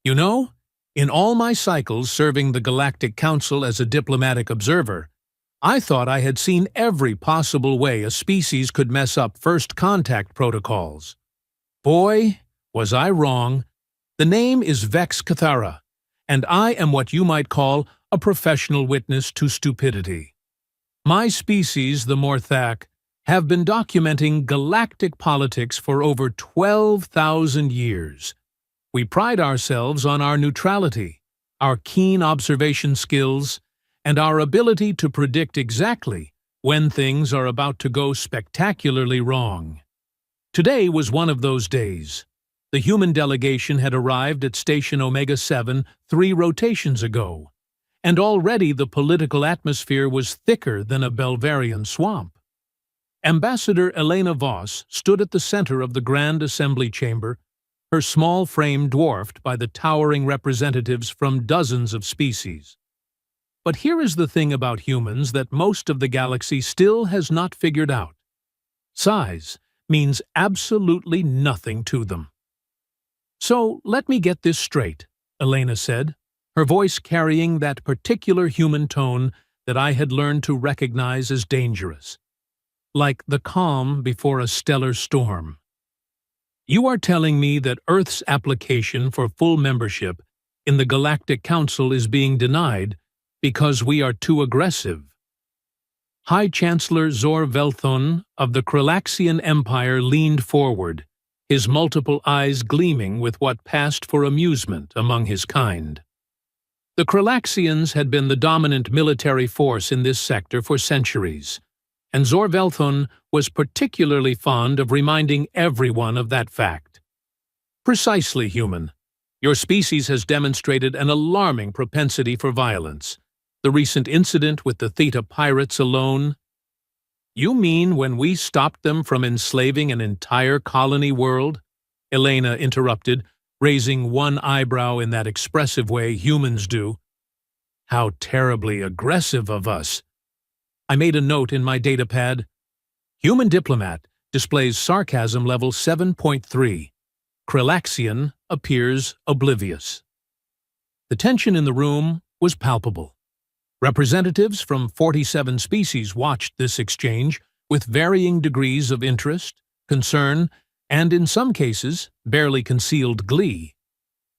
You know, in all my cycles serving the Galactic Council as a diplomatic observer, I thought I had seen every possible way a species could mess up first contact protocols. Boy, was I wrong. The name is Vex Cathara, and I am what you might call a professional witness to stupidity. My species, the Morthak, have been documenting galactic politics for over 12,000 years. We pride ourselves on our neutrality, our keen observation skills, and our ability to predict exactly when things are about to go spectacularly wrong. Today was one of those days. The human delegation had arrived at Station Omega-7 3 rotations ago, and already the political atmosphere was thicker than a Belvarian swamp. Ambassador Elena Voss stood at the center of the Grand Assembly Chamber, her small frame dwarfed by the towering representatives from dozens of species. But here is the thing about humans that most of the galaxy still has not figured out. Size means absolutely nothing to them. So let me get this straight, Elena said, her voice carrying that particular human tone that I had learned to recognize as dangerous, like the calm before a stellar storm. You are telling me that Earth's application for full membership in the Galactic Council is being denied because we are too aggressive. High Chancellor Zor Velthon of the Kralaxian Empire leaned forward, his multiple eyes gleaming with what passed for amusement among his kind. The Kralaxians had been the dominant military force in this sector for centuries, and Zor Velthon was particularly fond of reminding everyone of that fact. Precisely, human. Your species has demonstrated an alarming propensity for violence. The recent incident with the Theta pirates alone. You mean when we stopped them from enslaving an entire colony world? Elena interrupted, raising one eyebrow in that expressive way humans do. How terribly aggressive of us. I made a note in my datapad. Human Diplomat displays sarcasm level 7.3. Kralaxian appears oblivious. The tension in the room was palpable. Representatives from 47 species watched this exchange with varying degrees of interest, concern, and in some cases, barely concealed glee.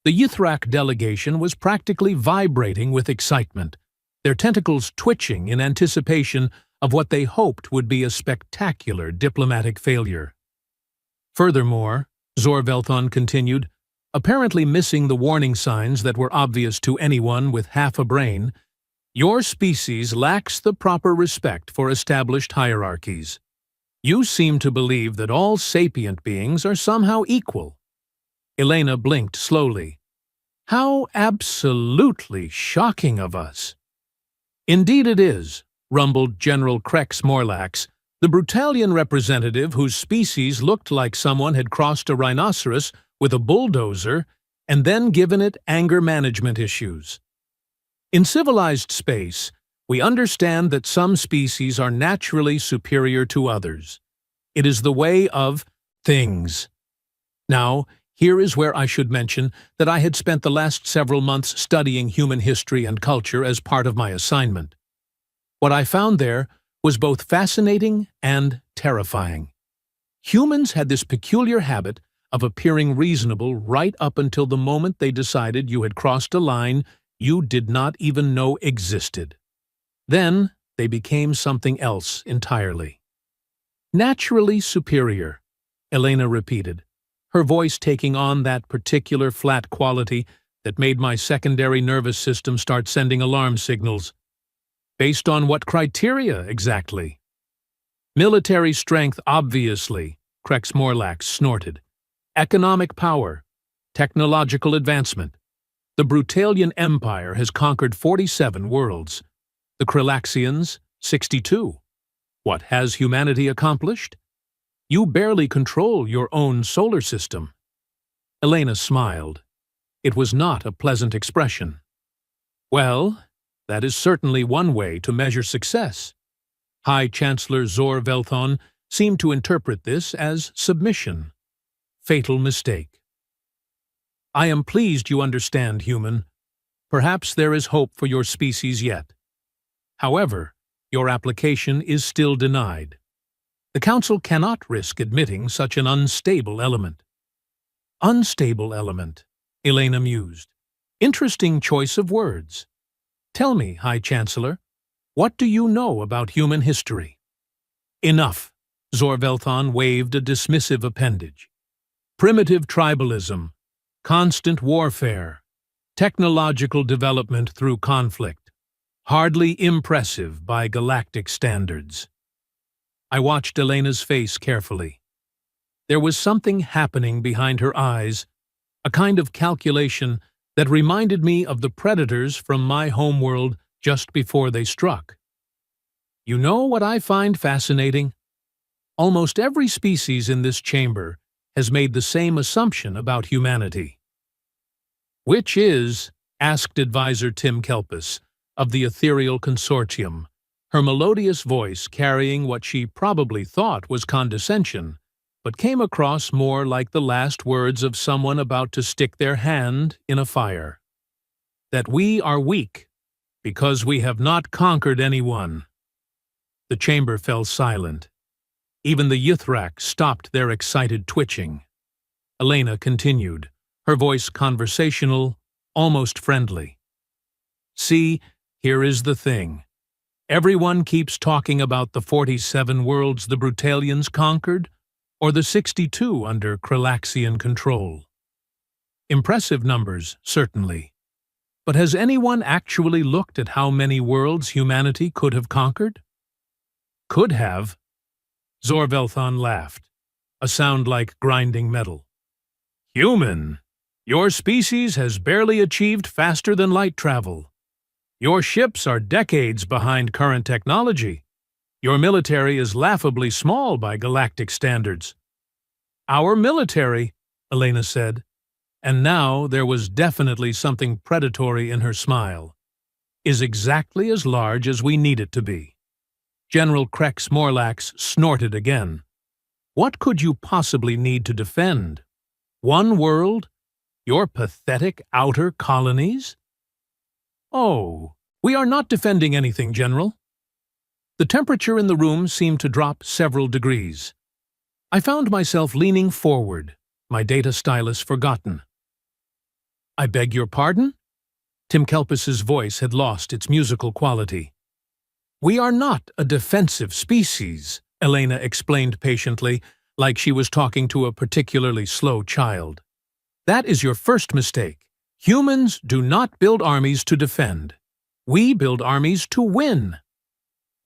The Ythrak delegation was practically vibrating with excitement, their tentacles twitching in anticipation of what they hoped would be a spectacular diplomatic failure. Furthermore, Zor Velthon continued, apparently missing the warning signs that were obvious to anyone with half a brain, your species lacks the proper respect for established hierarchies. You seem to believe that all sapient beings are somehow equal. Elena blinked slowly. How absolutely shocking of us. Indeed it is, rumbled General Krex Morlax, the Brutalian representative whose species looked like someone had crossed a rhinoceros with a bulldozer and then given it anger management issues. In civilized space, we understand that some species are naturally superior to others. It is the way of things. Now, here is where I should mention that I had spent the last several months studying human history and culture as part of my assignment. What I found there was both fascinating and terrifying. Humans had this peculiar habit of appearing reasonable right up until the moment they decided you had crossed a line you did not even know existed. Then they became something else entirely. Naturally superior, Elena repeated, her voice taking on that particular flat quality that made my secondary nervous system start sending alarm signals. Based on what criteria, exactly? Military strength, obviously, Krex Morlax snorted. Economic power, technological advancement. The Brutalian Empire has conquered 47 worlds. The Kralaxians, 62. What has humanity accomplished? You barely control your own solar system. Elena smiled. It was not a pleasant expression. Well, that is certainly one way to measure success. High Chancellor Zor Velthon seemed to interpret this as submission. Fatal mistake. I am pleased you understand, human. Perhaps there is hope for your species yet. However, your application is still denied. The Council cannot risk admitting such an unstable element. Unstable element, Elena mused. Interesting choice of words. Tell me, High Chancellor, what do you know about human history? Enough, Zorvelthon waved a dismissive appendage. Primitive tribalism, constant warfare, technological development through conflict. Hardly impressive by galactic standards. I watched Elena's face carefully. There was something happening behind her eyes, a kind of calculation that reminded me of the predators from my homeworld just before they struck. You know what I find fascinating? Almost every species in this chamber has made the same assumption about humanity. Which is, asked Advisor Tim Kelpis of the Ethereal Consortium, her melodious voice carrying what she probably thought was condescension, but came across more like the last words of someone about to stick their hand in a fire. That we are weak, because we have not conquered anyone. The chamber fell silent. Even the Ythrak stopped their excited twitching. Elena continued, her voice conversational, almost friendly. See, here is the thing. Everyone keeps talking about the 47 worlds the Brutalians conquered, or the 62 under Kralaxian control. Impressive numbers, certainly. But has anyone actually looked at how many worlds humanity could have conquered? Could have. Zorvelthon laughed, a sound like grinding metal. Human, your species has barely achieved faster than light travel. Your ships are decades behind current technology. Your military is laughably small by galactic standards. Our military, Elena said, and now there was definitely something predatory in her smile, is exactly as large as we need it to be. General Krex Morlax snorted again. What could you possibly need to defend? One world? Your pathetic outer colonies? Oh, we are not defending anything, General. The temperature in the room seemed to drop several degrees. I found myself leaning forward, my data stylus forgotten. I beg your pardon? Tim Kelpis's voice had lost its musical quality. We are not a defensive species, Elena explained patiently, like she was talking to a particularly slow child. That is your first mistake. Humans do not build armies to defend. We build armies to win.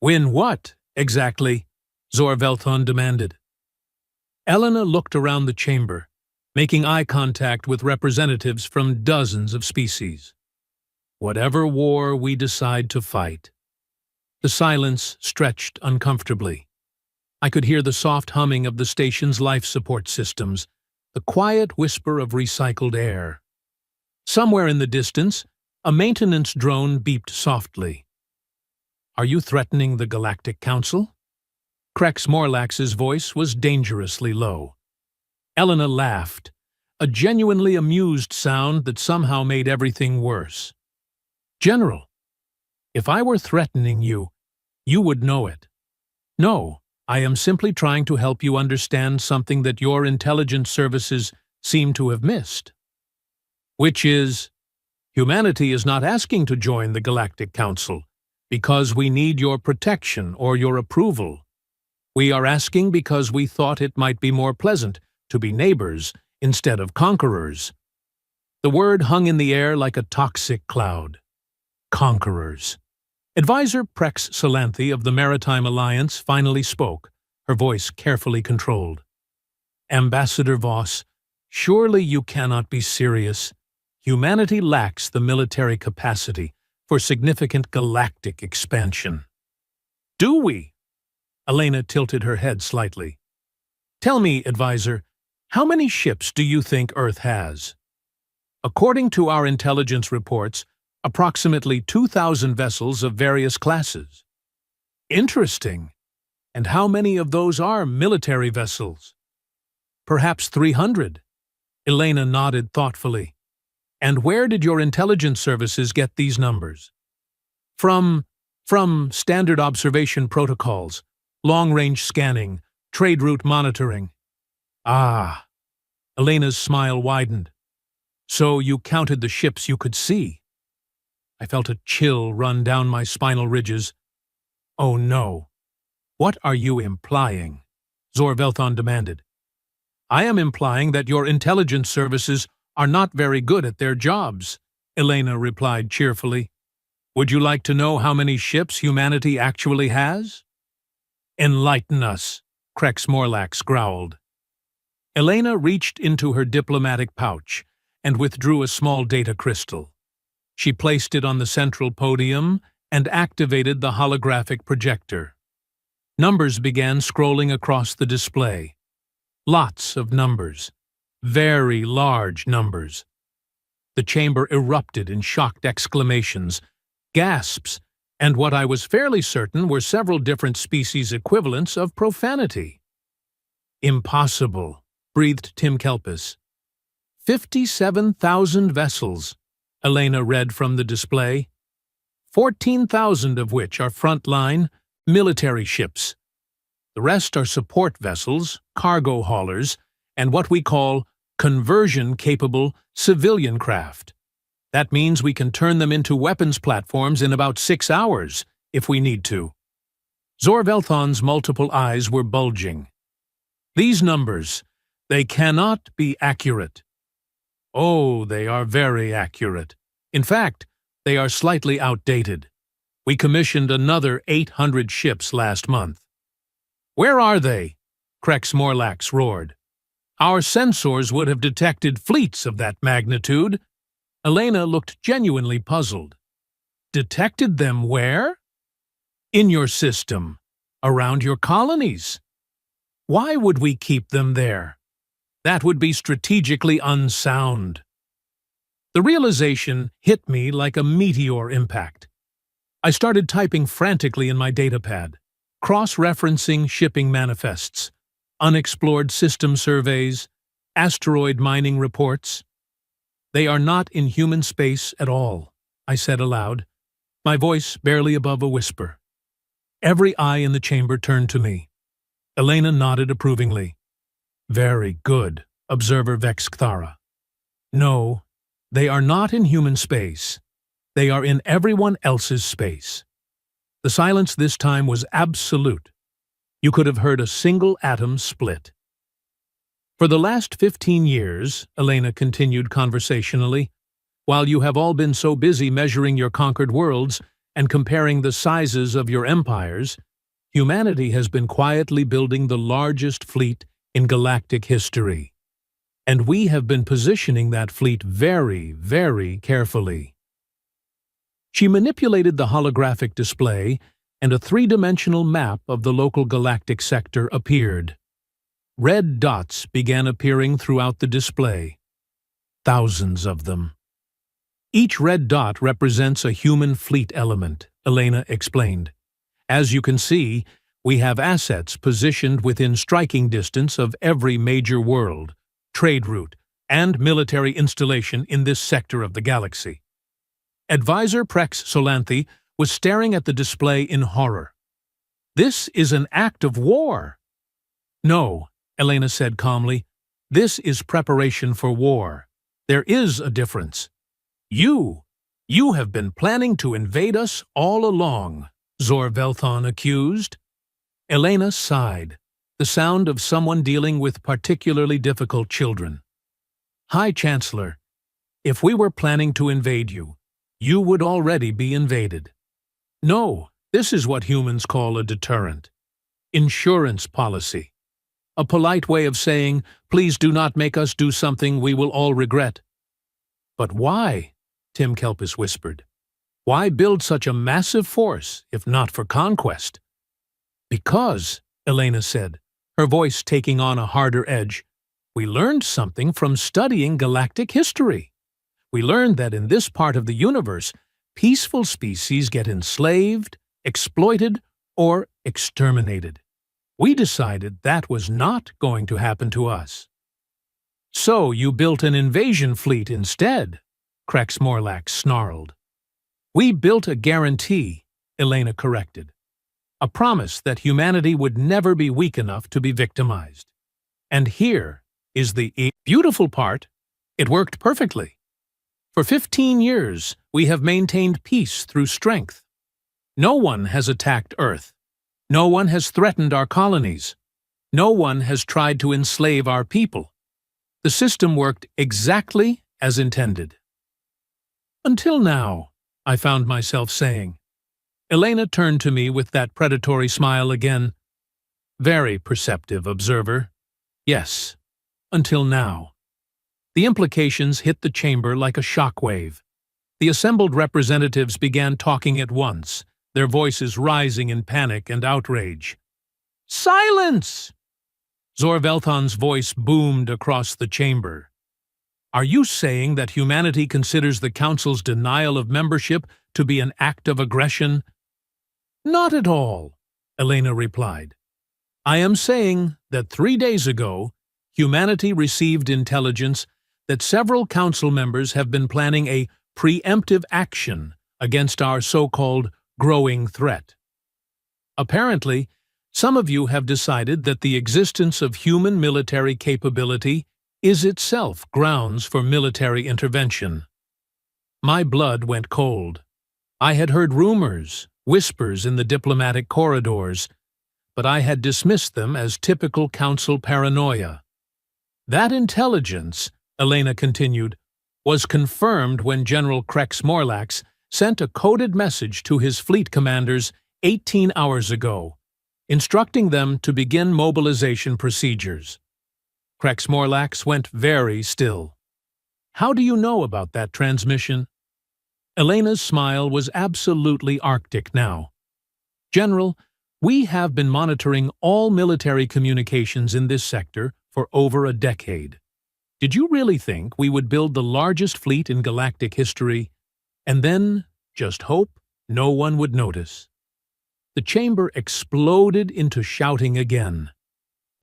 Win what, exactly? Zorvelthon demanded. Elena looked around the chamber, making eye contact with representatives from dozens of species. Whatever war we decide to fight. The silence stretched uncomfortably. I could hear the soft humming of the station's life support systems, the quiet whisper of recycled air. Somewhere in the distance, a maintenance drone beeped softly. Are you threatening the Galactic Council? Krex Morlax's voice was dangerously low. Elena laughed, a genuinely amused sound that somehow made everything worse. General, if I were threatening you, you would know it. No, I am simply trying to help you understand something that your intelligence services seem to have missed. Which is, humanity is not asking to join the Galactic Council because we need your protection or your approval. We are asking because we thought it might be more pleasant to be neighbors instead of conquerors. The word hung in the air like a toxic cloud. Conquerors. Advisor Prex Salanthi of the Maritime Alliance finally spoke, her voice carefully controlled. Ambassador Voss, surely you cannot be serious. Humanity lacks the military capacity for significant galactic expansion. Do we? Elena tilted her head slightly. Tell me, Advisor, how many ships do you think Earth has? According to our intelligence reports, approximately 2,000 vessels of various classes. Interesting. And how many of those are military vessels? Perhaps 300. Elena nodded thoughtfully. And where did your intelligence services get these numbers? From standard observation protocols, long-range scanning, trade route monitoring. Ah, Elena's smile widened. So you counted the ships you could see. I felt a chill run down my spinal ridges. Oh no. What are you implying? Zor-Velthon demanded. I am implying that your intelligence services are not very good at their jobs, Elena replied cheerfully. Would you like to know how many ships humanity actually has? Enlighten us, Krex Morlax growled. Elena reached into her diplomatic pouch and withdrew a small data crystal. She placed it on the central podium and activated the holographic projector. Numbers began scrolling across the display. Lots of numbers. Very large numbers. The chamber erupted in shocked exclamations, gasps, and what I was fairly certain were several different species equivalents of profanity. Impossible, breathed Tim Kelpis. 57,000 vessels, Elena read from the display. 14,000 of which are frontline, military ships. The rest are support vessels, cargo haulers, and what we call conversion-capable civilian craft. That means we can turn them into weapons platforms in about 6 hours, if we need to. Zor-Velthon's multiple eyes were bulging. These numbers, they cannot be accurate. Oh, they are very accurate. In fact, they are slightly outdated. We commissioned another 800 ships last month. Where are they? Krex Morlax roared. Our sensors would have detected fleets of that magnitude. Elena looked genuinely puzzled. Detected them where? In your system, around your colonies. Why would we keep them there? That would be strategically unsound. The realization hit me like a meteor impact. I started typing frantically in my datapad, cross-referencing shipping manifests, unexplored system surveys, asteroid mining reports. They are not in human space at all, I said aloud, my voice barely above a whisper. Every eye in the chamber turned to me. Elena nodded approvingly. Very good, Observer Vexkthara. No, they are not in human space. They are in everyone else's space. The silence this time was absolute. You could have heard a single atom split. For the last 15 years, Elena continued conversationally, while you have all been so busy measuring your conquered worlds and comparing the sizes of your empires, humanity has been quietly building the largest fleet in galactic history. And we have been positioning that fleet very, very carefully. She manipulated the holographic display, and a three-dimensional map of the local galactic sector appeared. Red dots began appearing throughout the display. Thousands of them. Each red dot represents a human fleet element, Elena explained. As you can see, we have assets positioned within striking distance of every major world, trade route, and military installation in this sector of the galaxy. Advisor Prex Solanthi was staring at the display in horror. This is an act of war. No, Elena said calmly. This is preparation for war. There is a difference. You have been planning to invade us all along, Zor-Velthon accused. Elena sighed, the sound of someone dealing with particularly difficult children. High Chancellor, if we were planning to invade you, you would already be invaded. No, this is what humans call a deterrent. Insurance policy. A polite way of saying, please do not make us do something we will all regret. But why? Tim Kelpis whispered. Why build such a massive force, if not for conquest? Because, Elena said, her voice taking on a harder edge, we learned something from studying galactic history. We learned that in this part of the universe, peaceful species get enslaved, exploited, or exterminated. We decided that was not going to happen to us. So you built an invasion fleet instead, Krexmorlax snarled. We built a guarantee, Elena corrected. A promise that humanity would never be weak enough to be victimized. And here is the beautiful part. It worked perfectly. For 15 years, we have maintained peace through strength. No one has attacked Earth. No one has threatened our colonies. No one has tried to enslave our people. The system worked exactly as intended. Until now, I found myself saying. Elena turned to me with that predatory smile again. Very perceptive observer. Yes, until now. The implications hit the chamber like a shockwave. The assembled representatives began talking at once, their voices rising in panic and outrage. Silence! Zorvelthon's voice boomed across the chamber. Are you saying that humanity considers the Council's denial of membership to be an act of aggression? Not at all, Elena replied. I am saying that 3 days ago, humanity received intelligence that several Council members have been planning a preemptive action against our so-called growing threat. Apparently, some of you have decided that the existence of human military capability is itself grounds for military intervention. My blood went cold. I had heard rumors, whispers in the diplomatic corridors, but I had dismissed them as typical Council paranoia. That intelligence, Elena continued, was confirmed when General Krexmorlax sent a coded message to his fleet commanders 18 hours ago, instructing them to begin mobilization procedures. Krexmorlax went very still. How do you know about that transmission? Elena's smile was absolutely arctic now. General, we have been monitoring all military communications in this sector for over a decade. Did you really think we would build the largest fleet in galactic history, and then just hope no one would notice? The chamber exploded into shouting again.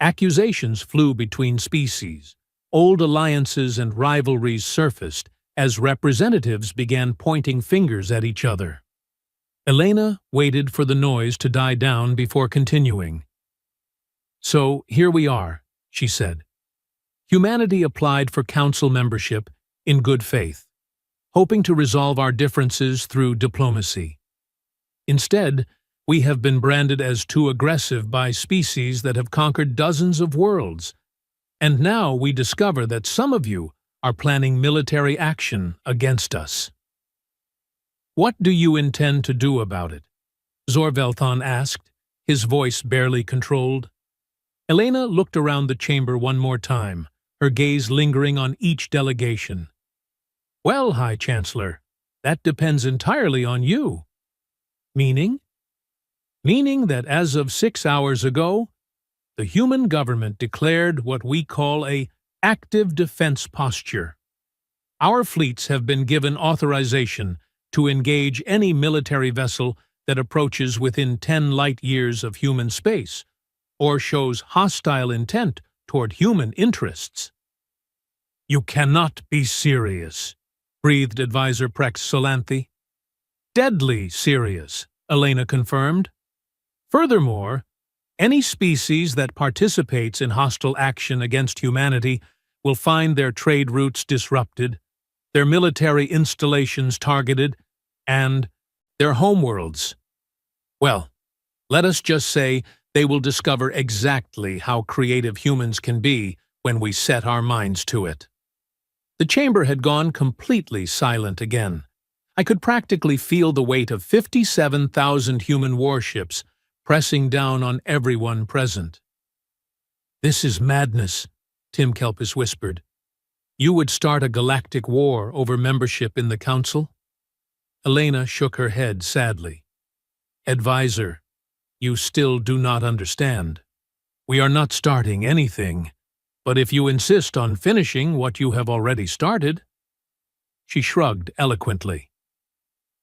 Accusations flew between species. Old alliances and rivalries surfaced as representatives began pointing fingers at each other. Elena waited for the noise to die down before continuing. So here we are, she said. Humanity applied for Council membership in good faith, hoping to resolve our differences through diplomacy. Instead, we have been branded as too aggressive by species that have conquered dozens of worlds, and now we discover that some of you are planning military action against us. What do you intend to do about it? Zorvelthon asked, his voice barely controlled. Elena looked around the chamber one more time, her gaze lingering on each delegation. Well, High Chancellor, that depends entirely on you. Meaning? Meaning that as of 6 hours ago, the human government declared what we call a active defense posture. Our fleets have been given authorization to engage any military vessel that approaches within 10 light-years of human space or shows hostile intent toward human interests. You cannot be serious, breathed Advisor Prex Solanthe. Deadly serious, Elena confirmed. Furthermore, any species that participates in hostile action against humanity will find their trade routes disrupted, their military installations targeted, and their homeworlds. Well, let us just say they will discover exactly how creative humans can be when we set our minds to it. The chamber had gone completely silent again. I could practically feel the weight of 57,000 human warships pressing down on everyone present. This is madness, Tim Kelpis whispered. You would start a galactic war over membership in the Council? Elena shook her head sadly. Advisor, you still do not understand. We are not starting anything, but if you insist on finishing what you have already started. She shrugged eloquently.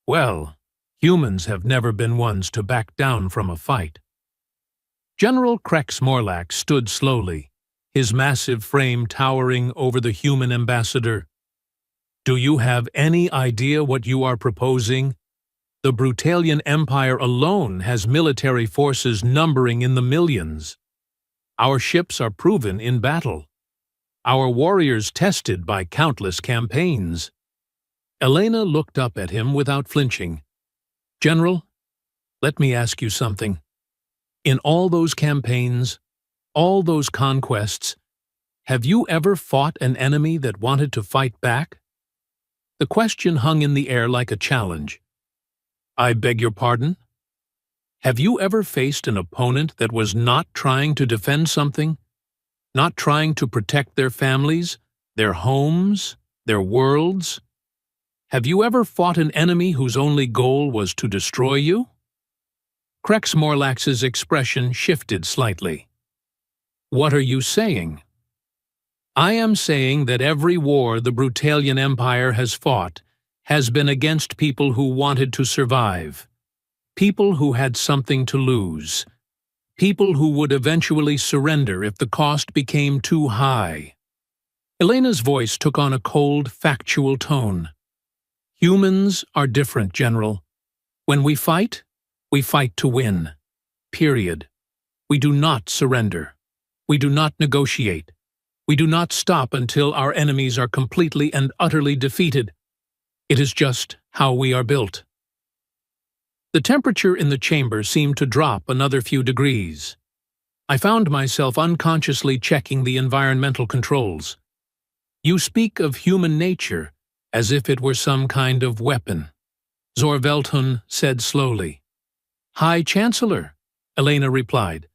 Well, humans have never been ones to back down from a fight. General Krexmorlax stood slowly, his massive frame towering over the human ambassador. Do you have any idea what you are proposing? The Brutalian Empire alone has military forces numbering in the millions. Our ships are proven in battle. Our warriors tested by countless campaigns. Elena looked up at him without flinching. General, let me ask you something. In all those campaigns, all those conquests, have you ever fought an enemy that wanted to fight back? The question hung in the air like a challenge. I beg your pardon? Have you ever faced an opponent that was not trying to defend something? Not trying to protect their families, their homes, their worlds? Have you ever fought an enemy whose only goal was to destroy you? Krex Morlax's expression shifted slightly. What are you saying? I am saying that every war the Brutalian Empire has fought has been against people who wanted to survive, people who had something to lose, people who would eventually surrender if the cost became too high. Elena's voice took on a cold, factual tone. Humans are different, General. When we fight to win. Period. We do not surrender. We do not negotiate. We do not stop until our enemies are completely and utterly defeated. It is just how we are built. The temperature in the chamber seemed to drop another few degrees. I found myself unconsciously checking the environmental controls. You speak of human nature as if it were some kind of weapon, Zorvelton said slowly. High Chancellor, Elena replied.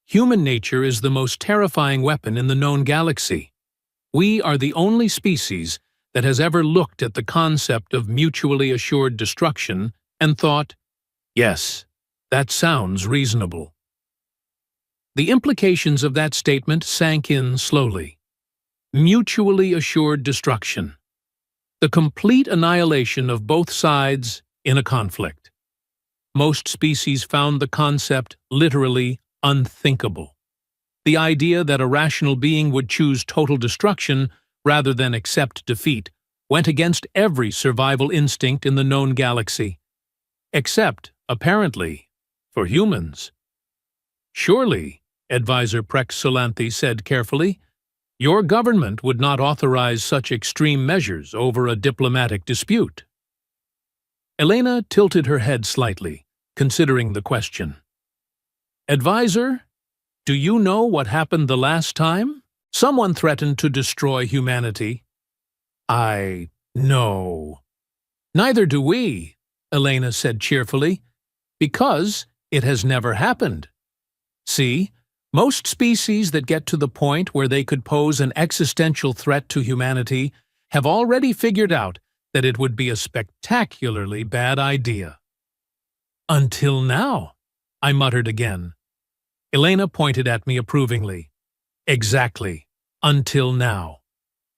Human nature is the most terrifying weapon in the known galaxy. We are the only species that has ever looked at the concept of mutually assured destruction and thought, yes, that sounds reasonable. The implications of that statement sank in slowly. Mutually assured destruction. The complete annihilation of both sides in a conflict. Most species found the concept literally unthinkable. The idea that a rational being would choose total destruction rather than accept defeat went against every survival instinct in the known galaxy. Except, apparently, for humans. Surely, Advisor Prex Solanthe said carefully, your government would not authorize such extreme measures over a diplomatic dispute. Elena tilted her head slightly, considering the question. Advisor, do you know what happened the last time? Someone threatened to destroy humanity. I know. Neither do we, Elena said cheerfully, because it has never happened. See, most species that get to the point where they could pose an existential threat to humanity have already figured out that it would be a spectacularly bad idea. Until now, I muttered again. Elena pointed at me approvingly. Exactly, until now.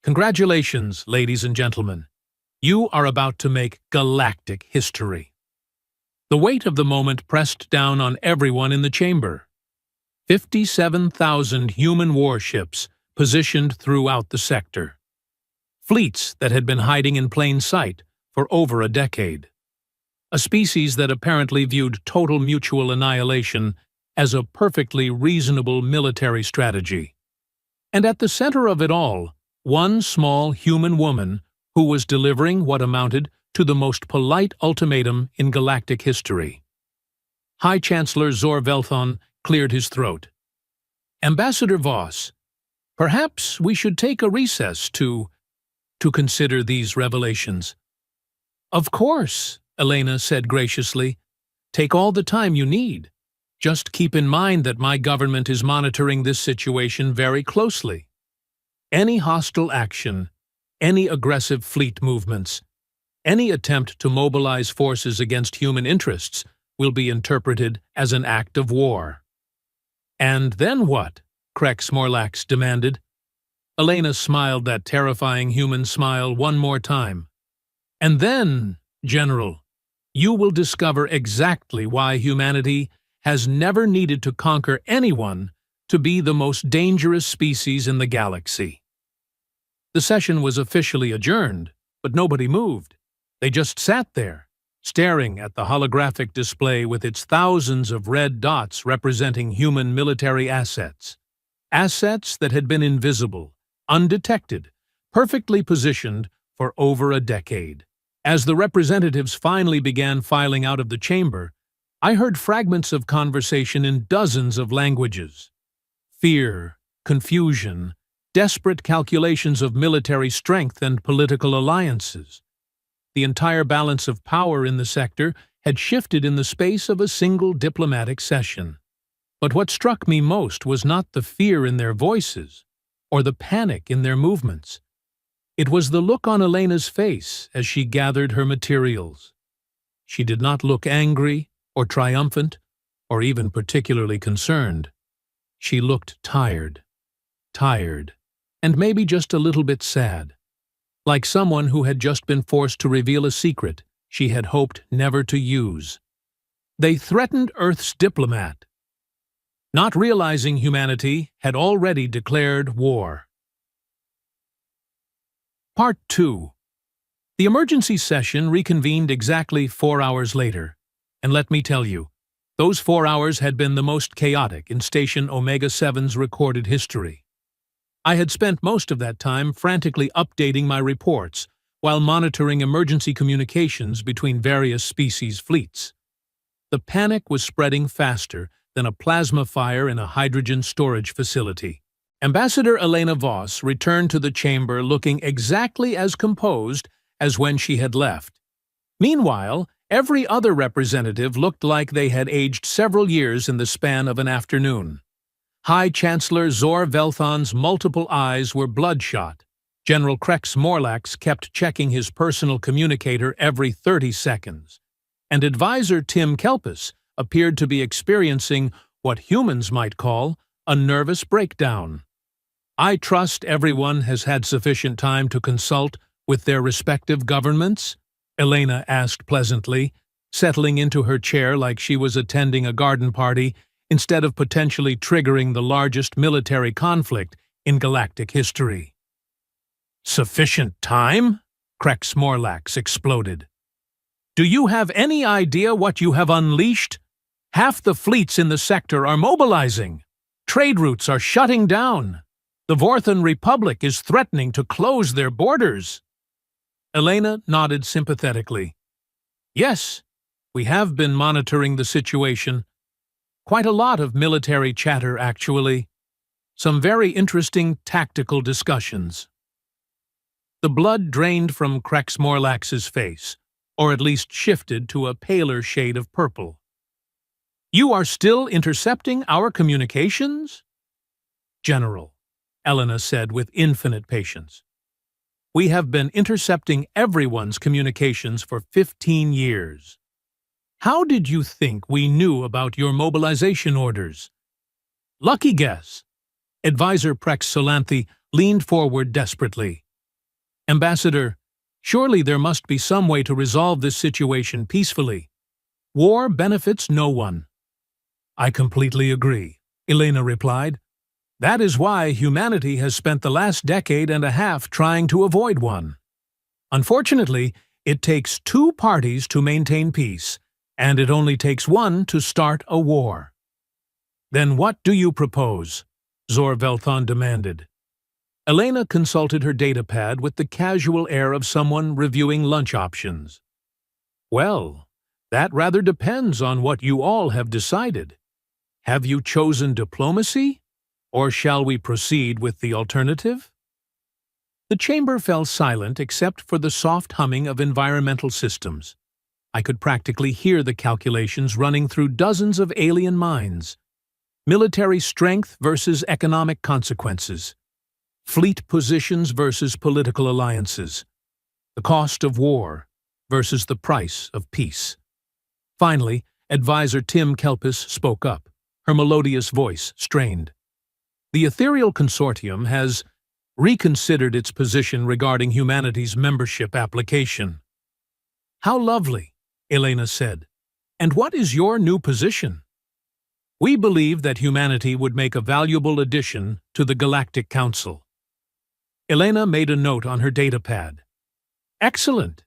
Congratulations, ladies and gentlemen. You are about to make galactic history. The weight of the moment pressed down on everyone in the chamber. 57,000 human warships positioned throughout the sector. Fleets that had been hiding in plain sight for over a decade. A species that apparently viewed total mutual annihilation as a perfectly reasonable military strategy. And at the center of it all, one small human woman who was delivering what amounted to the most polite ultimatum in galactic history. High Chancellor Zorvelton cleared his throat. Ambassador Voss, perhaps we should take a recess to consider these revelations. Of course, Elena said graciously. Take all the time you need. Just keep in mind that my government is monitoring this situation very closely. Any hostile action, any aggressive fleet movements, any attempt to mobilize forces against human interests will be interpreted as an act of war. And then what? Krex Morlax demanded. Elena smiled that terrifying human smile one more time. And then, General, you will discover exactly why humanity has never needed to conquer anyone to be the most dangerous species in the galaxy. The session was officially adjourned, But nobody moved. They just sat there, staring at the holographic display with its thousands of red dots representing human military assets. Assets that had been invisible, undetected, perfectly positioned for over a decade. As the representatives finally began filing out of the chamber, I heard fragments of conversation in dozens of languages. Fear, confusion, desperate calculations of military strength and political alliances. The entire balance of power in the sector had shifted in the space of a single diplomatic session. But what struck me most was not the fear in their voices, or the panic in their movements. It was the look on Elena's face as she gathered her materials. She did not look angry, or triumphant, or even particularly concerned. She looked tired, and maybe just a little bit sad, like someone who had just been forced to reveal a secret she had hoped never to use. They threatened Earth's diplomat, not realizing humanity had already declared war. Part 2. The emergency session reconvened exactly 4 hours later, and let me tell you, those 4 hours had been the most chaotic in Station Omega-7's recorded history. I had spent most of that time frantically updating my reports while monitoring emergency communications between various species fleets. The panic was spreading faster than a plasma fire in a hydrogen storage facility. Ambassador Elena Voss returned to the chamber looking exactly as composed as when she had left. Meanwhile, every other representative looked like they had aged several years in the span of an afternoon. High Chancellor Zor Velthon's multiple eyes were bloodshot. General Krex Morlax kept checking his personal communicator every 30 seconds. And Advisor Tim Kelpis appeared to be experiencing what humans might call a nervous breakdown. I trust everyone has had sufficient time to consult with their respective governments? Elena asked pleasantly, settling into her chair like she was attending a garden party instead of potentially triggering the largest military conflict in galactic history. Sufficient time? Krex Morlax exploded. Do you have any idea what you have unleashed? Half the fleets in the sector are mobilizing. Trade routes are shutting down. The Vorthan Republic is threatening to close their borders. Elena nodded sympathetically. Yes, we have been monitoring the situation. Quite a lot of military chatter, actually. Some very interesting tactical discussions. The blood drained from Krex Morlax's face, or at least shifted to a paler shade of purple. You are still intercepting our communications? General, Elena said with infinite patience. We have been intercepting everyone's communications for 15 years. How did you think we knew about your mobilization orders? Lucky guess. Advisor Prex Solanthe leaned forward desperately. Ambassador, surely there must be some way to resolve this situation peacefully. War benefits no one. I completely agree, Elena replied. That is why humanity has spent the last decade and a half trying to avoid one. Unfortunately, it takes two parties to maintain peace, and it only takes one to start a war. Then what do you propose? Zor Velthon demanded. Elena consulted her datapad with the casual air of someone reviewing lunch options. Well, that rather depends on what you all have decided. Have you chosen diplomacy? Or shall we proceed with the alternative? The chamber fell silent except for the soft humming of environmental systems. I could practically hear the calculations running through dozens of alien minds. Military strength versus economic consequences. Fleet positions versus political alliances. The cost of war versus the price of peace. Finally, Advisor Tim Kelpis spoke up, her melodious voice strained. The Ethereal Consortium has reconsidered its position regarding humanity's membership application. How lovely, Elena said. And what is your new position? We believe that humanity would make a valuable addition to the Galactic Council. Elena made a note on her datapad. Excellent.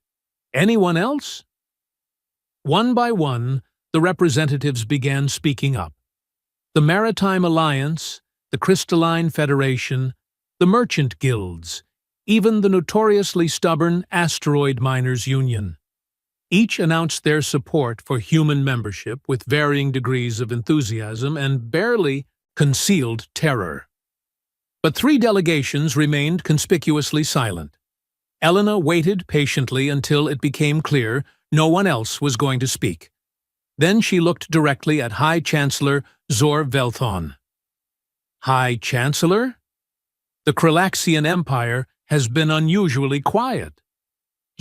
Anyone else? One by one, the representatives began speaking up. The Maritime Alliance, the Crystalline Federation, the Merchant Guilds, even the notoriously stubborn Asteroid Miners Union. Each announced their support for human membership with varying degrees of enthusiasm and barely concealed terror. But 3 delegations remained conspicuously silent. Elena waited patiently until it became clear no one else was going to speak. Then she looked directly at High Chancellor Zor Velthon. High Chancellor? The Kralaxian Empire has been unusually quiet.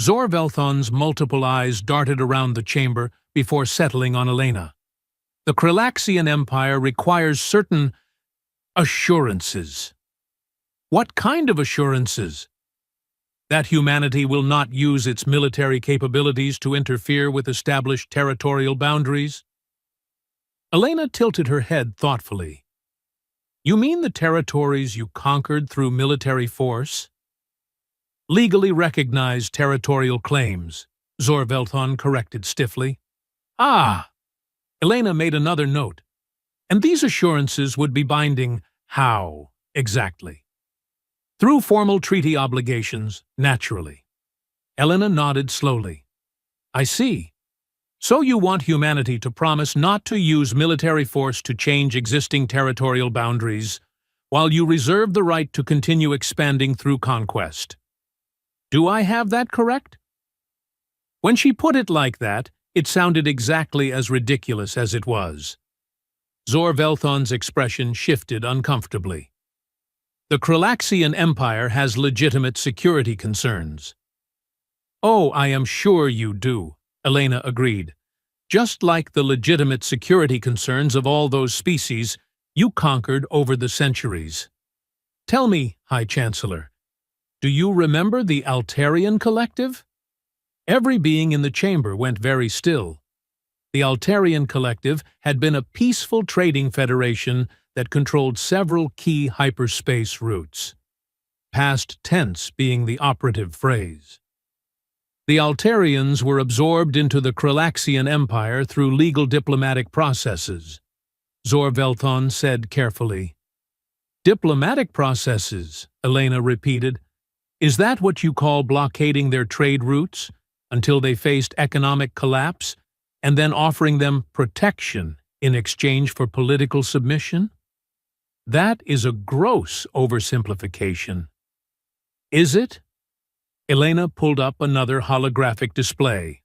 Zor Velthon's multiple eyes darted around the chamber before settling on Elena. The Kralaxian Empire requires certain assurances. What kind of assurances? That humanity will not use its military capabilities to interfere with established territorial boundaries? Elena tilted her head thoughtfully. You mean the territories you conquered through military force? Legally recognized territorial claims, Zor Velthon corrected stiffly. Ah! Elena made another note. And these assurances would be binding how, exactly? Through formal treaty obligations, naturally. Elena nodded slowly. I see. So you want humanity to promise not to use military force to change existing territorial boundaries, while you reserve the right to continue expanding through conquest. Do I have that correct? When she put it like that, it sounded exactly as ridiculous as it was. Zor Velthon's expression shifted uncomfortably. The Kralaxian Empire has legitimate security concerns. Oh, I am sure you do, Elena agreed. Just like the legitimate security concerns of all those species you conquered over the centuries. Tell me, High Chancellor, do you remember the Altarian Collective? Every being in the chamber went very still. The Altarian Collective had been a peaceful trading federation that controlled several key hyperspace routes. Past tense being the operative phrase. The Altarians were absorbed into the Kralaxian Empire through legal diplomatic processes, Zor Velthon said carefully. Diplomatic processes, Elena repeated. Is that what you call blockading their trade routes until they faced economic collapse and then offering them protection in exchange for political submission? That is a gross oversimplification. Is it? Elena pulled up another holographic display.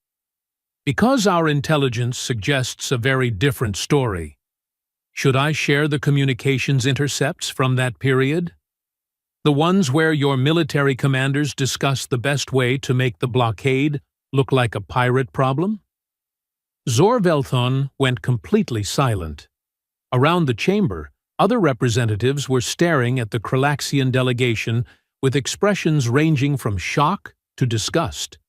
Because our intelligence suggests a very different story, should I share the communications intercepts from that period? The ones where your military commanders discuss the best way to make the blockade look like a pirate problem? Zor Velthon went completely silent. Around the chamber, other representatives were staring at the Kralaxian delegation with expressions ranging from shock to disgust.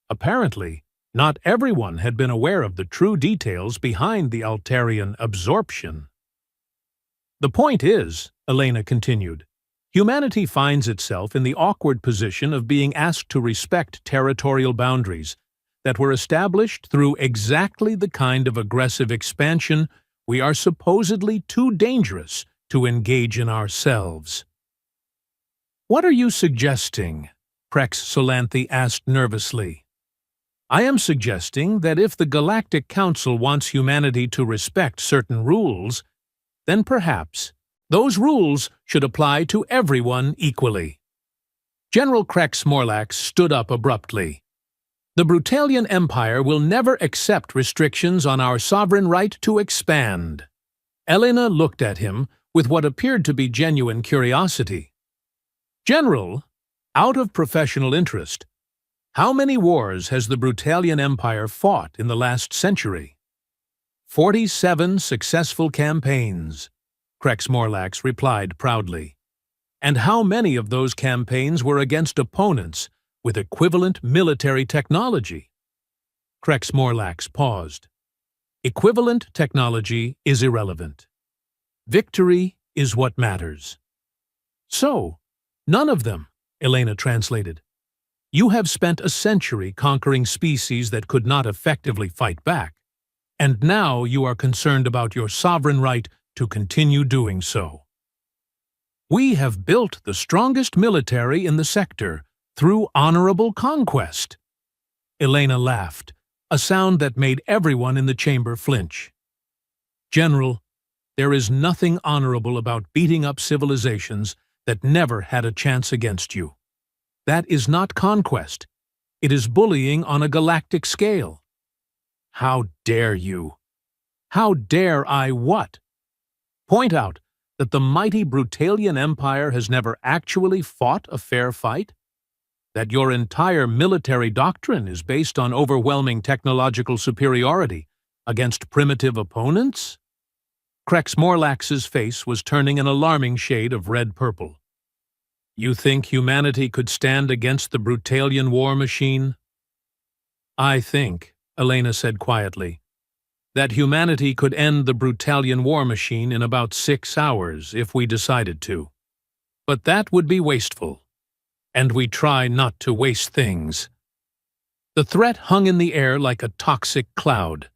Apparently, not everyone had been aware of the true details behind the Altarian absorption. The point is, Elena continued, humanity finds itself in the awkward position of being asked to respect territorial boundaries that were established through exactly the kind of aggressive expansion we are supposedly too dangerous to engage in ourselves. What are you suggesting? Prex Solanthe asked nervously. I am suggesting that if the Galactic Council wants humanity to respect certain rules, then perhaps those rules should apply to everyone equally. General Krex Morlax stood up abruptly. The Brutalian Empire will never accept restrictions on our sovereign right to expand. Elena looked at him with what appeared to be genuine curiosity. General, out of professional interest, how many wars has the Brutalian Empire fought in the last century? 47 successful campaigns, Krex Morlax replied proudly. And how many of those campaigns were against opponents with equivalent military technology? Krex Morlax paused. Equivalent technology is irrelevant. Victory is what matters. So, none of them, Elena translated. You have spent a century conquering species that could not effectively fight back, and now you are concerned about your sovereign right to continue doing so. We have built the strongest military in the sector through honorable conquest. Elena laughed, a sound that made everyone in the chamber flinch. General, there is nothing honorable about beating up civilizations that never had a chance against you. That is not conquest. It is bullying on a galactic scale. How dare you? How dare I what? Point out that the mighty Brutalian Empire has never actually fought a fair fight? That your entire military doctrine is based on overwhelming technological superiority against primitive opponents? Krex Morlax's face was turning an alarming shade of red-purple. You think humanity could stand against the Brutalian war machine? I think, Elena said quietly, that humanity could end the Brutalian war machine in about 6 hours if we decided to. But that would be wasteful, and we try not to waste things. The threat hung in the air like a toxic cloud,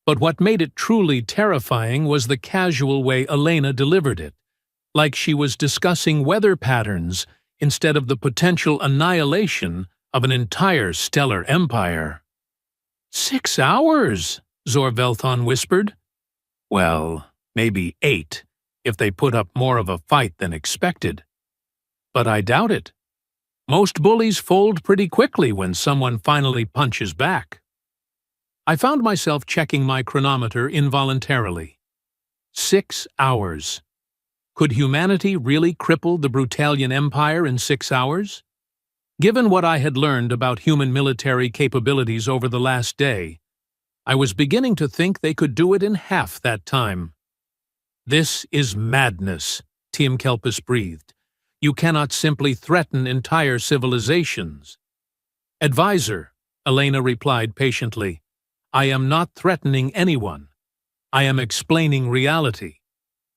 but what made it truly terrifying was the casual way Elena delivered it, like she was discussing weather patterns instead of the potential annihilation of an entire stellar empire. 6 hours, Zorvelthon whispered. Well, maybe 8, if they put up more of a fight than expected. But I doubt it. Most bullies fold pretty quickly when someone finally punches back. I found myself checking my chronometer involuntarily. 6 hours. Could humanity really cripple the Brutalian Empire in 6 hours? Given what I had learned about human military capabilities over the last day, I was beginning to think they could do it in half that time. This is madness, Team Kelpis breathed. You cannot simply threaten entire civilizations. Advisor, Elena replied patiently, I am not threatening anyone. I am explaining reality.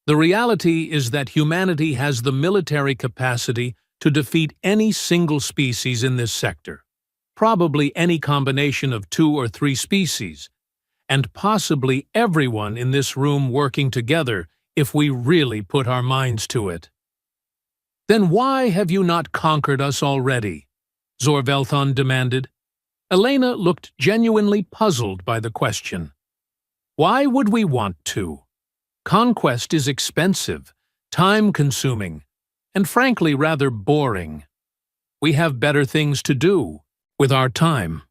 The reality is that humanity has the military capacity to defeat any single species in this sector, probably any combination of 2 or 3 species, and possibly everyone in this room working together if we really put our minds to it. Then why have you not conquered us already? Zorvelthon demanded. Elena looked genuinely puzzled by the question. Why would we want to? Conquest is expensive, time-consuming, and frankly rather boring. We have better things to do with our time.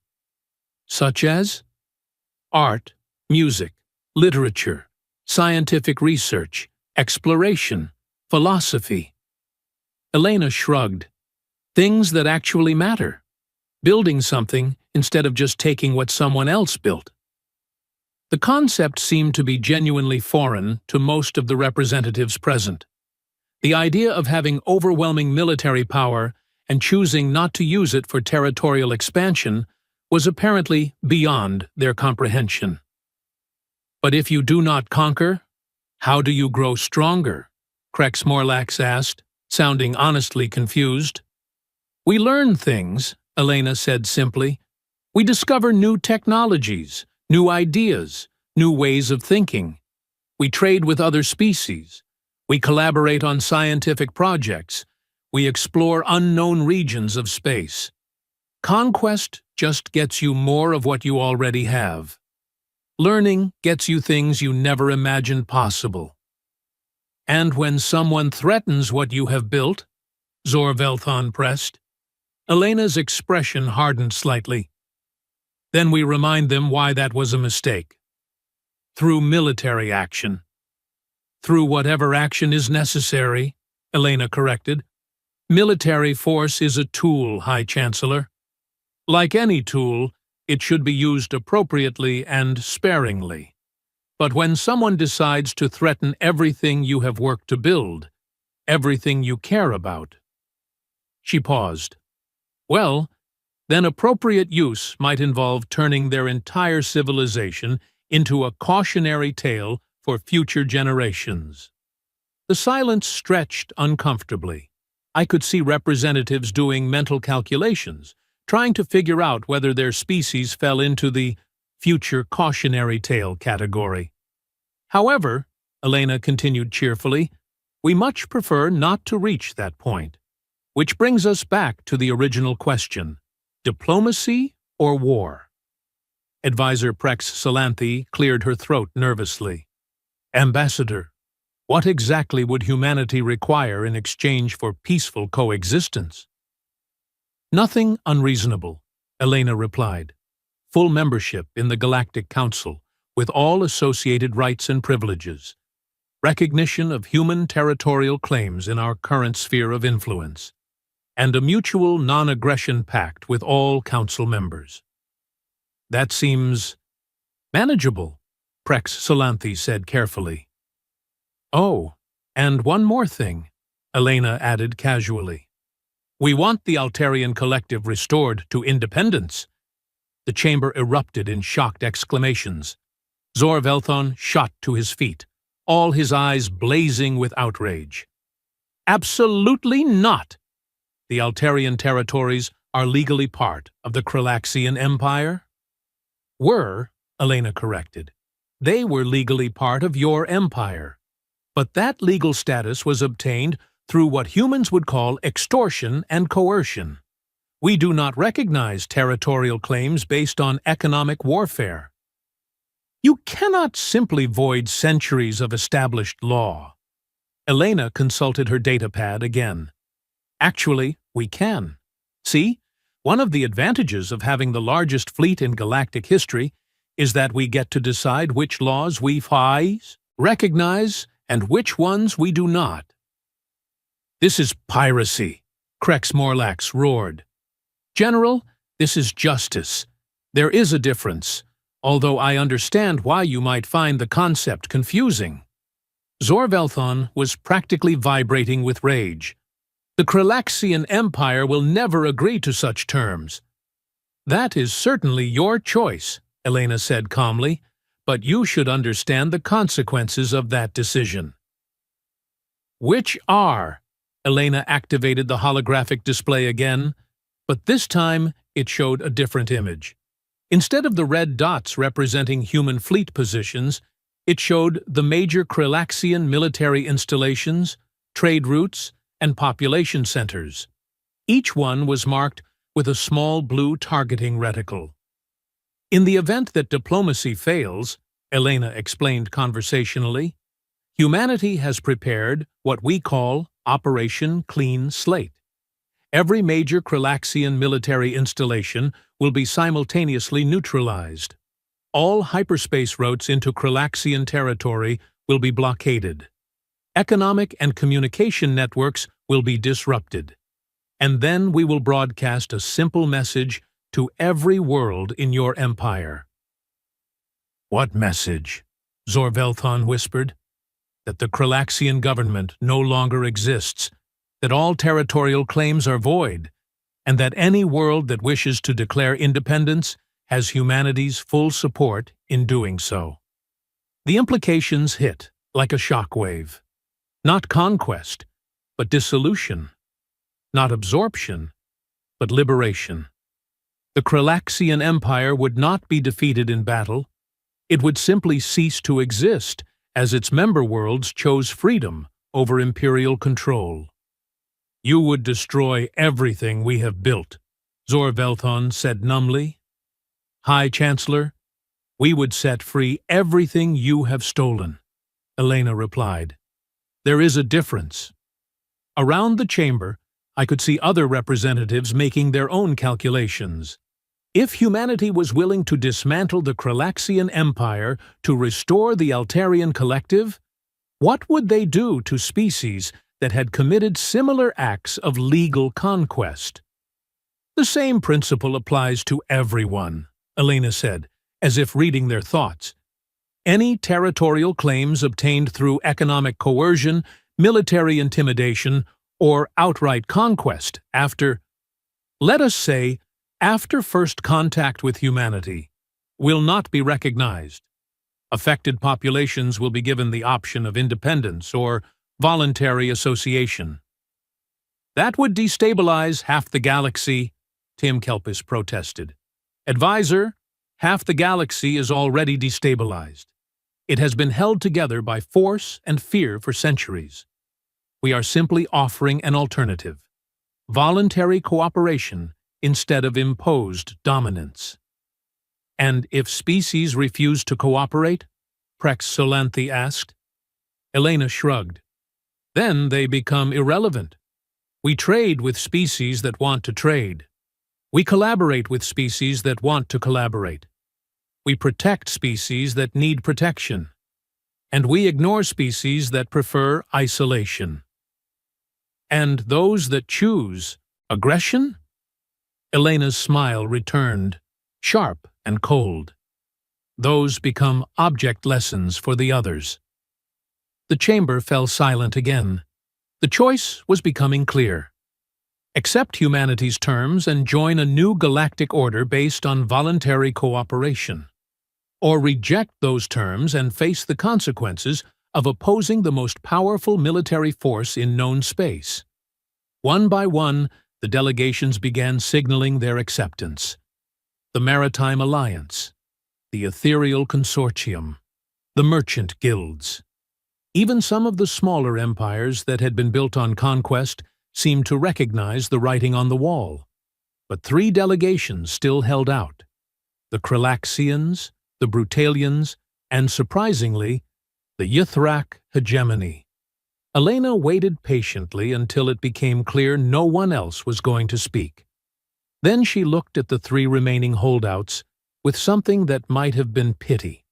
Such as? Art, music, literature, scientific research, exploration, philosophy. Elena shrugged. Things that actually matter. Building something instead of just taking what someone else built. The concept seemed to be genuinely foreign to most of the representatives present. The idea of having overwhelming military power and choosing not to use it for territorial expansion was apparently beyond their comprehension. But if you do not conquer, how do you grow stronger? Krex Morlax asked, sounding honestly confused. We learn things, Elena said simply. We discover new technologies, new ideas, new ways of thinking. We trade with other species. We collaborate on scientific projects. We explore unknown regions of space. Conquest just gets you more of what you already have. Learning gets you things you never imagined possible. And when someone threatens what you have built, Zorvelthon pressed. Elena's expression hardened slightly. Then we remind them why that was a mistake. Through military action. Through whatever action is necessary, Elena corrected. Military force is a tool, High Chancellor. Like any tool, it should be used appropriately and sparingly. But when someone decides to threaten everything you have worked to build, everything you care about. She paused. Well, then appropriate use might involve turning their entire civilization into a cautionary tale for future generations. The silence stretched uncomfortably. I could see representatives doing mental calculations, trying to figure out whether their species fell into the future cautionary tale category. However, Elena continued cheerfully, we much prefer not to reach that point. Which brings us back to the original question, diplomacy or war? Advisor Prex Salanthe cleared her throat nervously. Ambassador, what exactly would humanity require in exchange for peaceful coexistence? Nothing unreasonable, Elena replied. Full membership in the Galactic Council, with all associated rights and privileges. Recognition of human territorial claims in our current sphere of influence. And a mutual non-aggression pact with all Council members. That seems manageable, Prex Salanthe said carefully. Oh, and one more thing, Elena added casually. We want the Altarian Collective restored to independence. The chamber erupted in shocked exclamations. Zor-Velthon shot to his feet, all his eyes blazing with outrage. Absolutely not! The Altarian territories are legally part of the Kralaxian Empire? Were, Elena corrected. They were legally part of your empire. But that legal status was obtained through what humans would call extortion and coercion. We do not recognize territorial claims based on economic warfare. You cannot simply void centuries of established law. Elena consulted her datapad again. Actually, we can. See, one of the advantages of having the largest fleet in galactic history is that we get to decide which laws we recognize and which ones we do not. This is piracy, Krex Morlax roared. General, this is justice. There is a difference, although I understand why you might find the concept confusing. Zor-Velthon was practically vibrating with rage. The Kralaxian Empire will never agree to such terms. That is certainly your choice, Elena said calmly, but you should understand the consequences of that decision. Which are? Elena activated the holographic display again, but this time it showed a different image. Instead of the red dots representing human fleet positions, it showed the major Kralaxian military installations, trade routes, and population centers. Each one was marked with a small blue targeting reticle. In the event that diplomacy fails, Elena explained conversationally, humanity has prepared what we call Operation Clean Slate. Every major Kralaxian military installation will be simultaneously neutralized. All hyperspace routes into Kralaxian territory will be blockaded. Economic and communication networks will be disrupted. And then we will broadcast a simple message to every world in your empire. What message? Zor-Velthon whispered. That the Kralaxian government no longer exists, that all territorial claims are void, and that any world that wishes to declare independence has humanity's full support in doing so. The implications hit like a shockwave. Not conquest, but dissolution. Not absorption, but liberation. The Kralaxian Empire would not be defeated in battle. It would simply cease to exist as its member worlds chose freedom over imperial control. You would destroy everything we have built, Zor-Velthon said numbly. High Chancellor, we would set free everything you have stolen, Elena replied. There is a difference. Around the chamber, I could see other representatives making their own calculations. If humanity was willing to dismantle the Kralaxian Empire to restore the Altarian Collective, what would they do to species that had committed similar acts of legal conquest? The same principle applies to everyone, Elena said, as if reading their thoughts. Any territorial claims obtained through economic coercion, military intimidation, or outright conquest after, let us say, after first contact with humanity, will not be recognized. Affected populations will be given the option of independence or voluntary association. That would destabilize half the galaxy, Tim Kelpis protested. "Advisor, half the galaxy is already destabilized. It has been held together by force and fear for centuries. We are simply offering an alternative. Voluntary cooperation instead of imposed dominance." "And if species refuse to cooperate?" Prex Solanthi asked. Elena shrugged. "Then they become irrelevant. We trade with species that want to trade. We collaborate with species that want to collaborate. We protect species that need protection. And we ignore species that prefer isolation." "And those that choose aggression?" Elena's smile returned, sharp and cold. "Those become object lessons for the others." The chamber fell silent again. The choice was becoming clear. Accept humanity's terms and join a new galactic order based on voluntary cooperation. Or reject those terms and face the consequences of opposing the most powerful military force in known space. One by one, the delegations began signaling their acceptance. The Maritime Alliance, the Ethereal Consortium, the Merchant Guilds. Even some of the smaller empires that had been built on conquest seemed to recognize the writing on the wall. But 3 delegations still held out: the Kralaxians, the Brutalians, and, surprisingly, the Ythrak hegemony. Elena waited patiently until it became clear no one else was going to speak. Then she looked at the 3 remaining holdouts with something that might have been pity.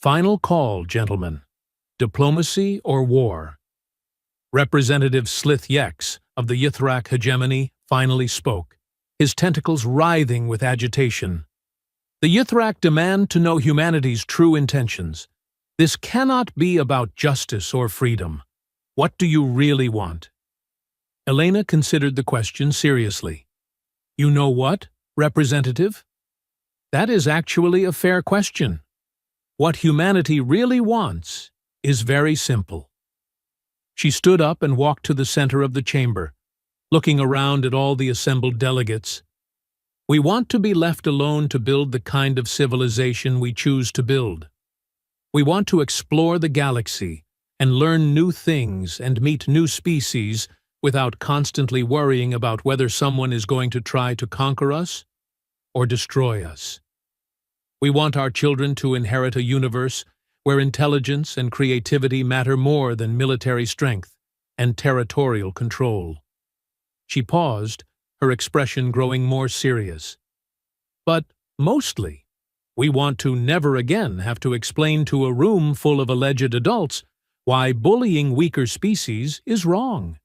"Final call, gentlemen. Diplomacy or war?" Representative Slith Yex of the Ythrak hegemony finally spoke, his tentacles writhing with agitation. "The Ythrak demand to know humanity's true intentions. This cannot be about justice or freedom. What do you really want?" Elena considered the question seriously. "You know what, Representative? That is actually a fair question. What humanity really wants is very simple." She stood up and walked to the center of the chamber, looking around at all the assembled delegates. "We want to be left alone to build the kind of civilization we choose to build. We want to explore the galaxy and learn new things and meet new species without constantly worrying about whether someone is going to try to conquer us or destroy us. We want our children to inherit a universe where intelligence and creativity matter more than military strength and territorial control." She paused, her expression growing more serious. "But mostly, we want to never again have to explain to a room full of alleged adults why bullying weaker species is wrong.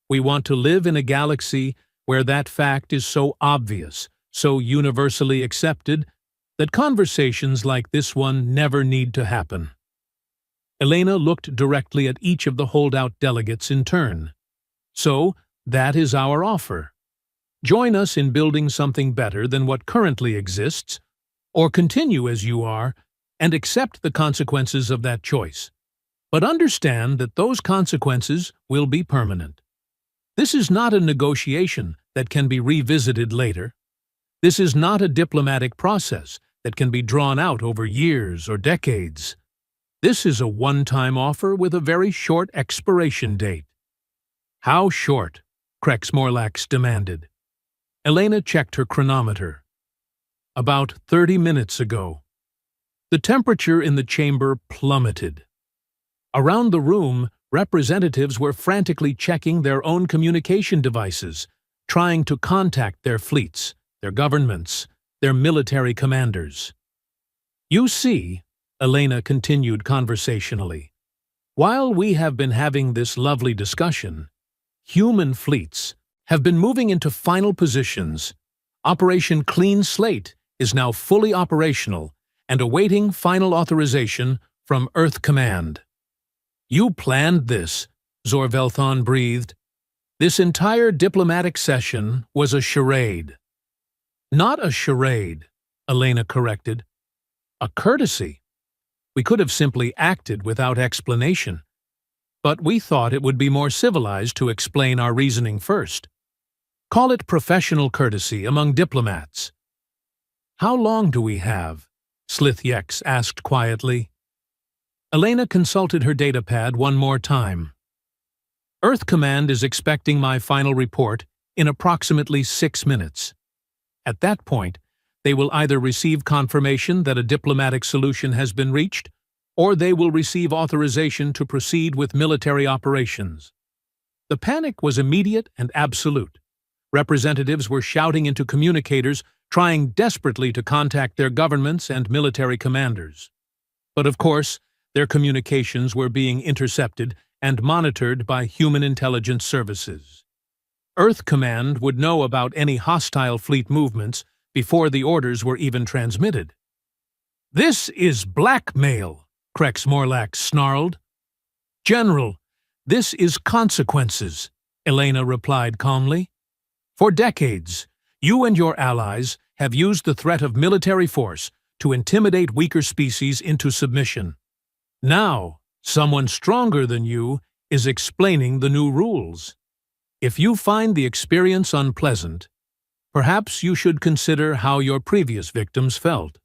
We want to live in a galaxy where that fact is so obvious, so universally accepted, that conversations like this one never need to happen." Elena looked directly at each of the holdout delegates in turn. "So, that is our offer. Join us in building something better than what currently exists, or continue as you are and accept the consequences of that choice. But understand that those consequences will be permanent. This is not a negotiation that can be revisited later. This is not a diplomatic process that can be drawn out over years or decades. This is a one-time offer with a very short expiration date." "How short?" Krex Morlax demanded. Elena checked her chronometer. "About 30 minutes ago." The temperature in the chamber plummeted. Around the room, representatives were frantically checking their own communication devices, trying to contact their fleets, their governments, their military commanders. "You see," Elena continued conversationally, "while we have been having this lovely discussion, human fleets have been moving into final positions. Operation Clean Slate is now fully operational and awaiting final authorization from Earth Command." "You planned this," Zorvelthon breathed. "This entire diplomatic session was a charade." "Not a charade," Elena corrected. "A courtesy. We could have simply acted without explanation. But we thought it would be more civilized to explain our reasoning first. Call it professional courtesy among diplomats. How long do we have? Slithyex asked quietly. Elena consulted her datapad one more time. Earth Command is expecting my final report in approximately 6 minutes. At that point, they will either receive confirmation that a diplomatic solution has been reached, or they will receive authorization to proceed with military operations. The panic was immediate and absolute. Representatives were shouting into communicators, trying desperately to contact their governments and military commanders. But of course, their communications were being intercepted and monitored by human intelligence services. Earth Command would know about any hostile fleet movements before the orders were even transmitted. "This is blackmail," Krex Morlax snarled. "General, this is consequences," Elena replied calmly. "For decades, you and your allies have used the threat of military force to intimidate weaker species into submission. Now, someone stronger than you is explaining the new rules. If you find the experience unpleasant, perhaps you should consider how your previous victims felt."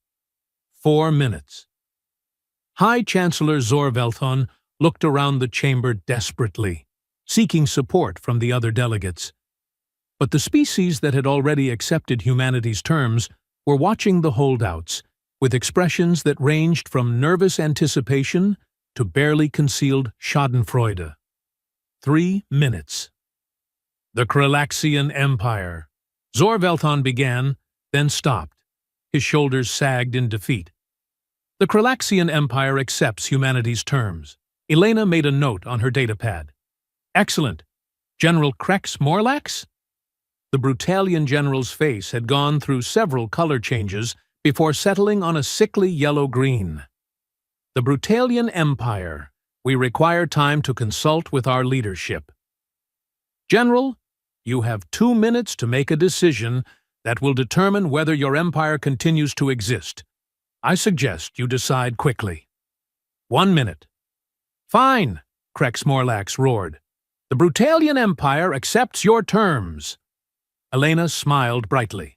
4 minutes. High Chancellor Zorvelthon looked around the chamber desperately, seeking support from the other delegates. But the species that had already accepted humanity's terms were watching the holdouts, with expressions that ranged from nervous anticipation to barely concealed schadenfreude. 3 minutes. "The Kralaxian Empire," Zorvelthon began, then stopped. His shoulders sagged in defeat. "The Kralaxian Empire accepts humanity's terms." Elena made a note on her datapad. "Excellent. General Krex Morlax?" The Brutalian general's face had gone through several color changes before settling on a sickly yellow-green. "The Brutalian Empire. We require time to consult with our leadership." "General, you have 2 minutes to make a decision that will determine whether your empire continues to exist. I suggest you decide quickly." 1 minute. "Fine," Krex Morlax roared. "The Brutalian Empire accepts your terms." Elena smiled brightly.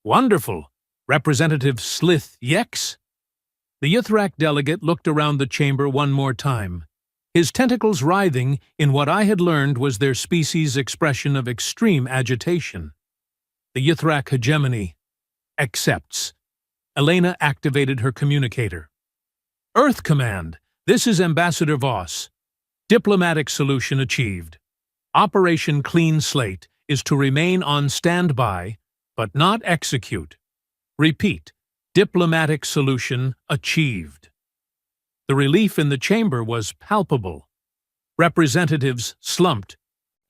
"Wonderful. Representative Slithyex?" The Ythrak delegate looked around the chamber one more time, his tentacles writhing in what I had learned was their species' expression of extreme agitation. "The Ythrak hegemony accepts." Elena activated her communicator. "Earth Command, this is Ambassador Voss. Diplomatic solution achieved. Operation Clean Slate is to remain on standby, but not execute. Repeat, diplomatic solution achieved." The relief in the chamber was palpable. Representatives slumped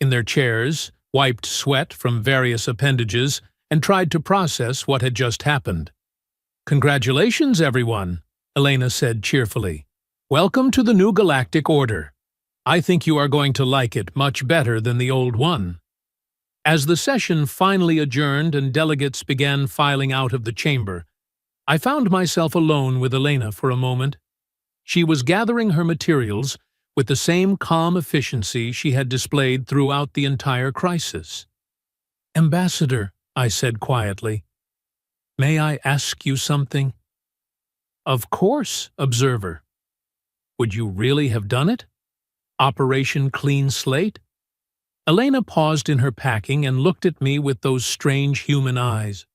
in their chairs, wiped sweat from various appendages, and tried to process what had just happened. "Congratulations, everyone," Elena said cheerfully. "Welcome to the new Galactic Order. I think you are going to like it much better than the old one." As the session finally adjourned and delegates began filing out of the chamber, I found myself alone with Elena for a moment. She was gathering her materials with the same calm efficiency she had displayed throughout the entire crisis. "Ambassador," I said quietly, "may I ask you something?" "Of course, Observer." "Would you really have done it? Operation Clean Slate?" Elena paused in her packing and looked at me with those strange human eyes.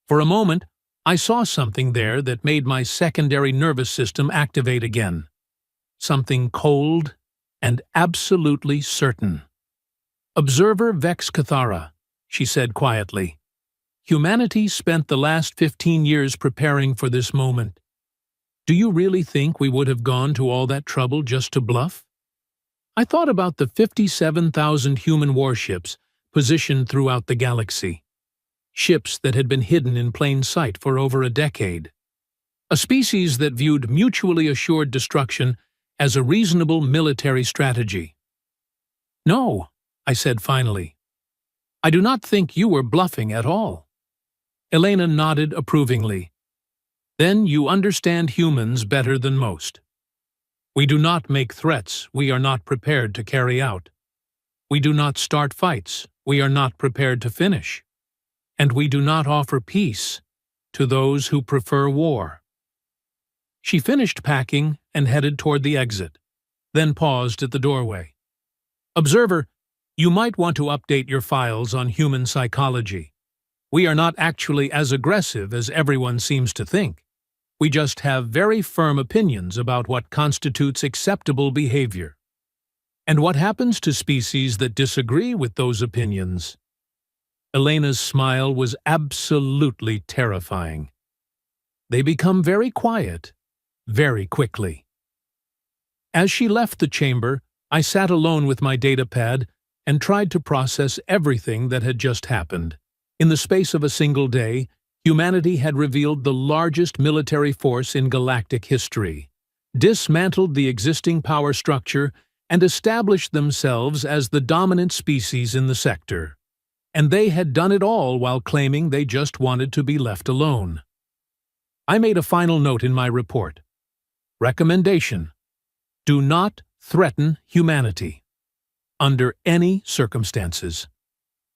For a moment, I saw something there that made my secondary nervous system activate again. Something cold and absolutely certain. "Observer Vex Cathara," she said quietly. "Humanity spent the last 15 years preparing for this moment. Do you really think we would have gone to all that trouble just to bluff? I thought about the 57,000 human warships positioned throughout the galaxy. Ships that had been hidden in plain sight for over a decade. A species that viewed mutually assured destruction as a reasonable military strategy. "No," I said finally. "I do not think you were bluffing at all." Elena nodded approvingly. "Then you understand humans better than most. We do not make threats we are not prepared to carry out. We do not start fights we are not prepared to finish. And we do not offer peace to those who prefer war. She finished packing and headed toward the exit, then paused at the doorway. Observer, you might want to update your files on human psychology. We are not actually as aggressive as everyone seems to think. We just have very firm opinions about what constitutes acceptable behavior. And what happens to species that disagree with those opinions? Elena's smile was absolutely terrifying. They become very quiet, very quickly. As she left the chamber, I sat alone with my datapad and tried to process everything that had just happened. In the space of a single day, humanity had revealed the largest military force in galactic history, dismantled the existing power structure, and established themselves as the dominant species in the sector. And they had done it all while claiming they just wanted to be left alone. I made a final note in my report. Recommendation: do not threaten humanity. Under any circumstances.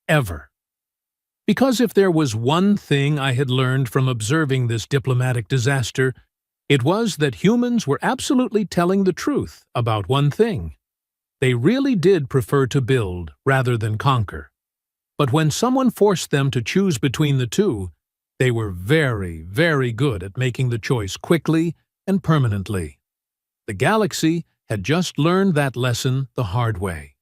Ever. Because if there was one thing I had learned from observing this diplomatic disaster, it was that humans were absolutely telling the truth about one thing. They really did prefer to build rather than conquer. But when someone forced them to choose between the two, they were very, very good at making the choice quickly and permanently. The galaxy had just learned that lesson the hard way.